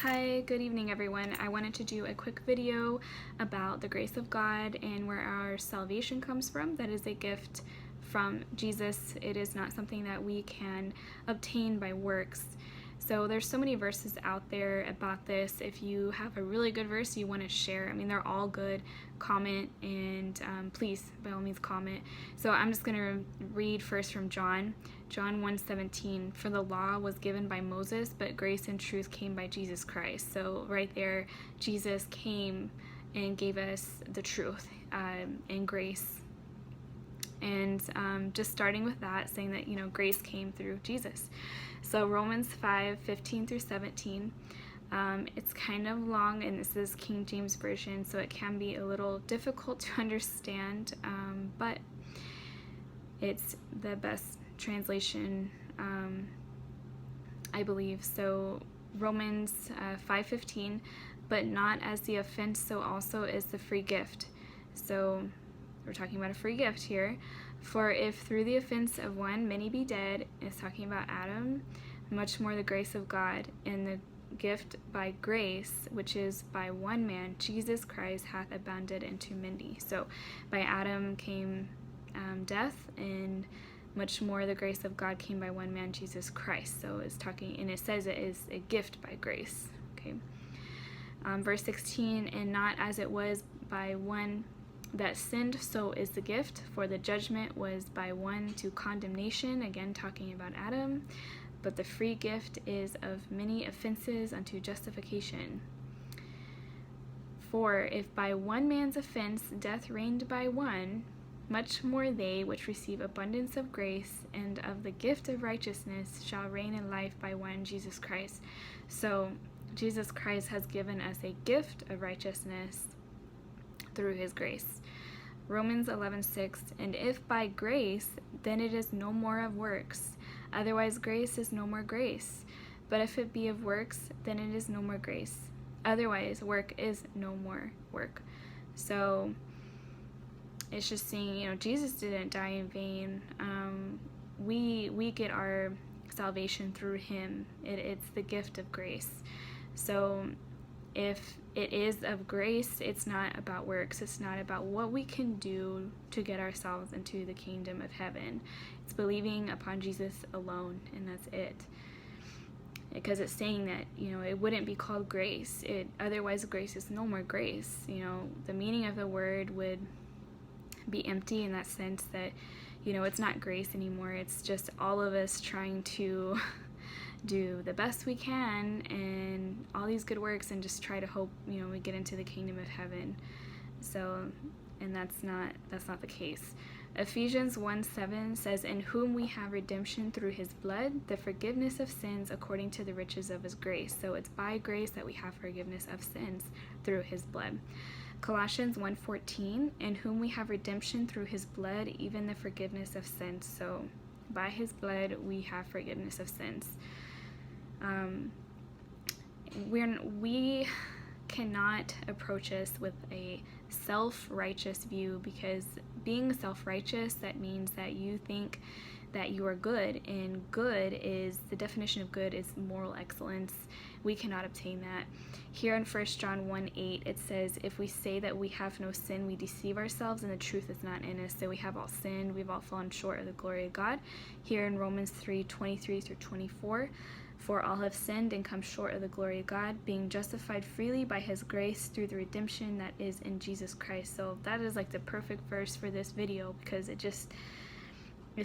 Hi, good evening everyone. I wanted to do a quick video about the grace of God and where our salvation comes from. That is a gift from Jesus. It is not something that we can obtain by works. So there's so many verses out there about this. If you have a really good verse you want to share, I mean, they're all good, comment, and please, by all means, comment. So I'm just going to read first from John 1:17. For the law was given by Moses, but grace and truth came by Jesus Christ. So right there, Jesus came and gave us the truth and grace. And just starting with that, saying that, you know, grace came through Jesus. So Romans 5:15 through 17. It's kind of long, and this is King James Version, so it can be a little difficult to understand, but it's the best translation, I believe. So Romans 5:15, but not as the offense, so also is the free gift. So we're talking about a free gift here. For if through the offense of one many be dead, it's talking about Adam, much more the grace of God and the gift by grace, which is by one man, Jesus Christ, hath abounded into many. So by Adam came death, and much more the grace of God came by one man, Jesus Christ. So it's talking, and it says it is a gift by grace. Okay. Verse 16, and not as it was by one that sinned, so is the gift. For the judgment was by one to condemnation, again talking about Adam, but the free gift is of many offenses unto justification. For if by one man's offense death reigned by one, much more they which receive abundance of grace and of the gift of righteousness shall reign in life by one, Jesus Christ. So Jesus Christ has given us a gift of righteousness through his grace. Romans 11:6, and if by grace, then it is no more of works. Otherwise grace is no more grace. But if it be of works, then it is no more grace. Otherwise work is no more work. So it's just saying, you know, Jesus didn't die in vain. We get our salvation through him. It's the gift of grace. So if it is of grace, it's not about works. It's not about what we can do to get ourselves into the kingdom of heaven. It's believing upon Jesus alone, and that's it. Because it's saying that, you know, it wouldn't be called grace. Otherwise grace is no more grace. You know, the meaning of the word would be empty in that sense that, you know, it's not grace anymore. It's just all of us trying to do the best we can and all these good works and just try to hope, you know, we get into the kingdom of heaven. So, and that's not the case. Ephesians 1:7 says, in whom we have redemption through his blood, the forgiveness of sins according to the riches of his grace. So it's by grace that we have forgiveness of sins through his blood. Colossians 1:14, in whom we have redemption through his blood, even the forgiveness of sins. So by his blood we have forgiveness of sins. We cannot approach this with a self-righteous view, because being self-righteous, that means that you think that you are good, and good is, the definition of good is moral excellence. We cannot obtain that. Here in 1 John 1:8 it says, if we say that we have no sin, we deceive ourselves and the truth is not in us. So we have all sinned, we've all fallen short of the glory of God. Here in Romans 3:23 through 24, for all have sinned and come short of the glory of God, being justified freely by his grace through the redemption that is in Jesus Christ. So that is like the perfect verse for this video, because it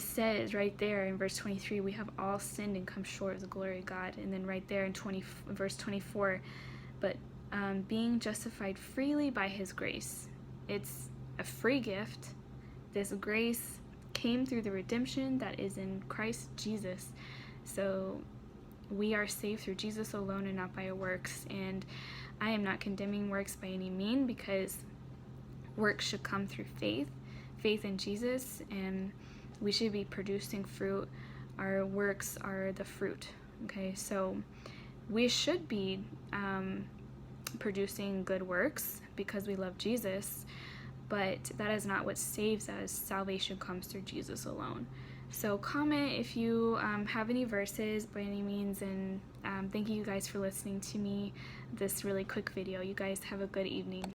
says right there in verse 23, we have all sinned and come short of the glory of God. And then right there in verse 24, but being justified freely by his grace. It's a free gift. This grace came through the redemption that is in Christ Jesus. So we are saved through Jesus alone and not by our works. And I am not condemning works by any means, because works should come through faith in Jesus, and we should be producing fruit. Our works are the fruit. Okay, so we should be producing good works because we love Jesus, but that is not what saves us. Salvation comes through Jesus alone. So comment if you have any verses by any means, and Thank you guys for listening to me, this really quick video. You guys have a good evening.